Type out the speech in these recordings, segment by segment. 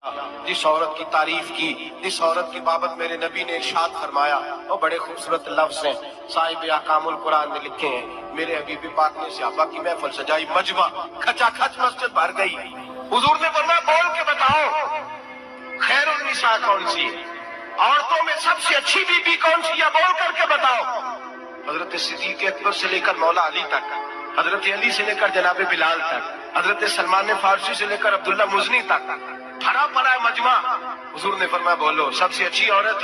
जिस औरत की तारीफ की, जिस औरत की बाबत मेरे नबी ने इरशाद फरमाया, वो बड़े खूबसूरत लफ्ज हैं, साहिब अहकामुल कुरान ने लिखे हैं। मेरे हबीब पाक ने सहाबा की महफिल सजाई, मजमा खचाखच मस्जिद भर गई। हुजूर ने फरमाया बोल के बताओ खैरुन निसा कौन सी है, औरतों में सबसे अच्छी बीबी कौन सी है, बोल करके बताओ। हजरत सिद्दीक अकबर से लेकर मौला अली तक, हजरत अली से लेकर जनाब बिलाल तक, हजरत सलमान फारसी से लेकर अब्दुल्ला मुजनी तक भरा पड़ा है मजमा। हुजूर ने फरमाया बोलो सबसे अच्छी औरत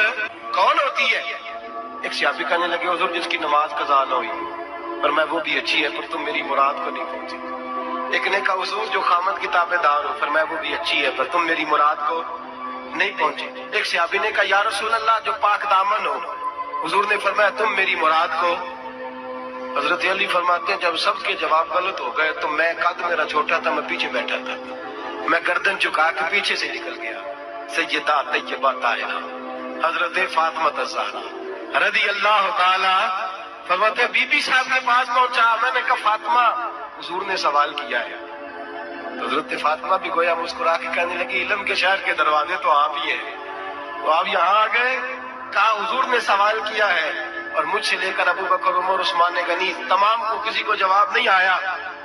कौन होती है। एक सहाबी कहने लगे हुजूर जिसकी नमाज कज़ा न हुई। पर मैं वो भी अच्छी है पर तुम मेरी मुराद को नहीं पहुंची। एक ने कहा हुजूर जो खामद की ताबेदार हो, फरमाया वो भी अच्छी है पर तुम मेरी मुराद को नहीं पहुंचे। एक सहाबी ने कहा या रसूल अल्लाह जो पाक दामन हो। हुजूर ने फरमाया तुम मेरी मुराद को। हजरत अली फरमाते हैं जब सबके जवाब गलत हो गए तो मैं कद मेरा छोटा था, मैं पीछे बैठा था, मैं गर्दन झुका के पीछे से निकल गया। सैयदा तैयबा ताहिरा हजरत फातिमा ज़हरा रज़ी अल्लाह ताला फरमाते बीबी साहब के पास पहुंचा। मैंने कहा फातिमा हुजूर ने सवाल किया है। हजरत फातिमा भी गोया मुस्कुरा के कहने लगी इल्म के शहर के दरवाजे तो आप ही है, तो आप यहाँ आ गए। कहा हुजूर ने सवाल किया है और मुझसे लेकर अबू बकर उमर उस्मान गनी तमाम को किसी को जवाब नहीं आया।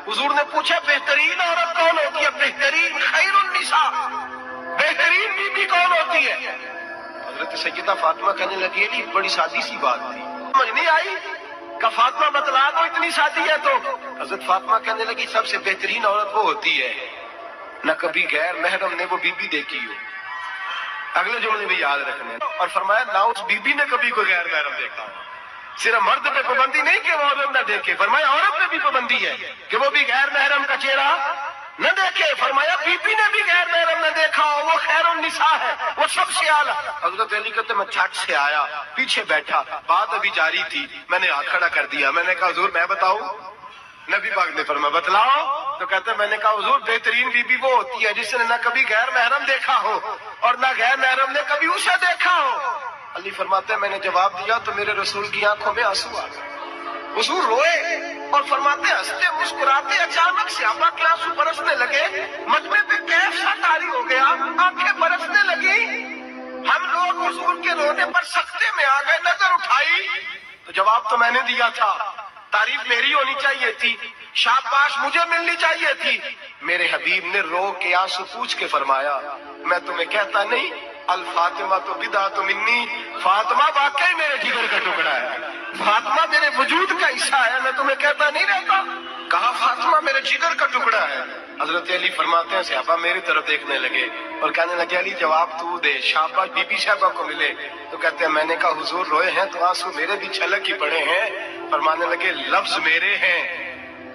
हुजूर ने पूछा बेहतरीन औरत कौन होती है, बेहतरीन खैरुन निसा, बेहतरीन बीबी कौन होती है। हजरत सैयदा फातिमा कहने लगी अली बड़ी सादी सी बात थी, समझ नहीं आई। का फातिमा बतला दो इतनी सादी है तो। हजरत फातिमा कहने लगी सबसे बेहतरीन औरत वो होती है न कभी गैर महरम ने वो बीबी देखी हो। अगले जुमले भी याद रखने। और फरमाया ना उस बीबी ने कभी कोई गैर महरम देखा हो। सिर्फ मर्द पे पाबंदी नहीं कि वो औरत न देखे, फरमाया औरत पे भी पाबंदी है कि वो भी गैर महरम का चेहरा न देखे। फरमाया बीबी ने भी गैर महरम न देखा हो, वो खैरुन निसा है, वो सबसे आला। हजरत अली कहते मैं छत से आया, पीछे बैठा, बात अभी जारी थी, मैंने हाथ खड़ा कर दिया। मैंने कहा हुजूर मैं बताऊं। नबी पाक ने फरमाया बतलाओ। तो कहते मैंने कहा हुजूर बेहतरीन बीबी वो होती है जिसने न कभी गैर महरम देखा हो और न गैर महरम ने कभी उसे देखा हो। अली फरमाते हैं मैंने जवाब दिया तो मेरे रसूल की आंखों में आंसू आ गए। हुजूर रोए और फरमाते हंसते मुस्कुराते अचानक से सहाबा के आंसू बरसने लगे। मजमे पे कैफ सा तारी हो गया, आंखें बरसने लगी। हम लोग हुजूर के रोने पर सख्ते में आ गए। नजर उठाई तो जवाब तो मैंने दिया था, तारीफ मेरी होनी चाहिए थी, शाबाश मुझे मिलनी चाहिए थी। मेरे हबीब ने रो के आंसू पूछ के फरमाया मैं तुम्हें कहता नहीं अल फातिमा तो बिदा तो मिन्नी, फातिमा वाकई मेरे जिगर का टुकड़ा है, फातिमा मेरे वजूद का हिस्सा है, मैं तुम्हें कहता नहीं रहता। कहा फातिमा मेरे जिगर का टुकड़ा है। हजरत अली फरमाते हैं सहाबा मेरी तरफ देखने लगे और कहने लगे अली जवाब तू दे, शाबाश बीबी साहबा को मिले। तो कहते हैं मैंने कहा हुजूर रोए हैं तो आंसू मेरे भी छलक ही पड़े हैं। फरमाने लगे लफ्ज मेरे हैं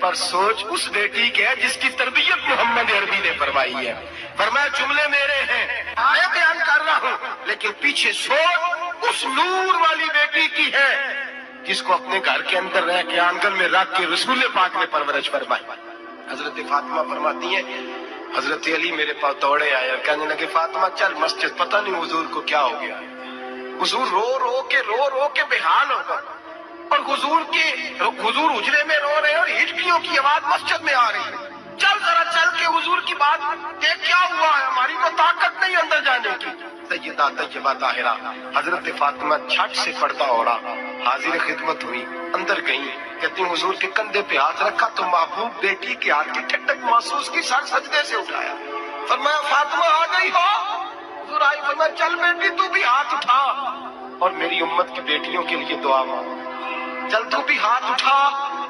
पर सोच उस बेटी के है जिसकी तरबियत मोहम्मद अरबी ने फरमाई है। फरमाया जुमले मेरे हैं मैं बयान कर रहा हूँ लेकिन पीछे सोच उस नूर वाली बेटी की है जिसको अपने घर के अंदर रह के आंगन में रख के रसूल पाक ने परवरिश फरमाई। हजरत फातिमा फरमाती है हजरत अली मेरे पास दौड़े आए और कहने लगे फातिमा चल मस्जिद, पता नहीं हुजूर को क्या हो गया। हुजूर रो के बेहाल हो गए और हुजूर हुजरे में रो रहे हैं और हिचकियों की आवाज मस्जिद में आ रही है। चल जरा चल के हुजूर की बात देख क्या हुआ है, हमारी को ताकत नहीं अंदर जाने की। सैयदा तैयबा ताहिरा हजरत फातिमा झट से पर्दा ओढ़ा, हाजिर खिदमत हुई, अंदर गई। कहती हुजूर के कंधे पे हाथ रखा तो महबूब बेटी के हाथ की ठंडक महसूस की, सर सजदे से उठाया। फरमाया फातिमा आ गई हो। हुजूर आई। फरमाया चल बेटी तू भी हाथ उठा और मेरी उम्मत की बेटियों के लिए दुआ मांग। चल तू भी हाथ उठा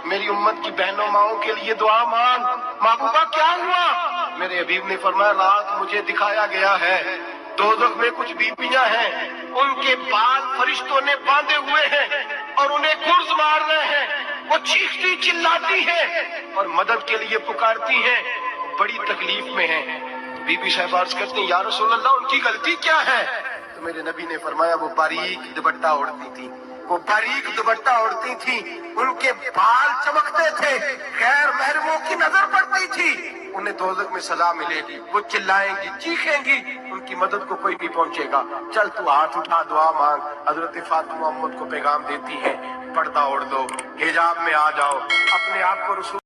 मेरी उम्मत की बहनों माओं के लिए दुआ मांग। महबूबा क्या हुआ। मेरे हबीब ने फरमाया रात मुझे दिखाया गया है दोज़ख में कुछ बीबियां हैं, उनके बाल फरिश्तों ने बांधे हुए हैं और उन्हें गुर्ज मार रहे हैं। वो चीखती चिल्लाती हैं और मदद के लिए पुकारती हैं, बड़ी तकलीफ में हैं। बीबी साहब अर्ज करती हैं या रसूल अल्लाह उनकी गलती क्या है। तो मेरे नबी ने फरमाया वो बारीक दुपट्टा ओढ़ती थी, वो बारीक दुपट्टा ओढ़ती थी, उनके बाल चमकते थे, गैर महरमों की नजर पड़ती थी, उन्हें दोज़ख में सजा मिलेगी, वो चिल्लाएंगी चीखेंगी, उनकी मदद को कोई नहीं पहुंचेगा। चल तू हाथ उठा दुआ मांग। हजरत फातिमा उम्मत को पैगाम देती है पर्दा ओढ़ दो, हिजाब में आ जाओ, अपने आप को रसूल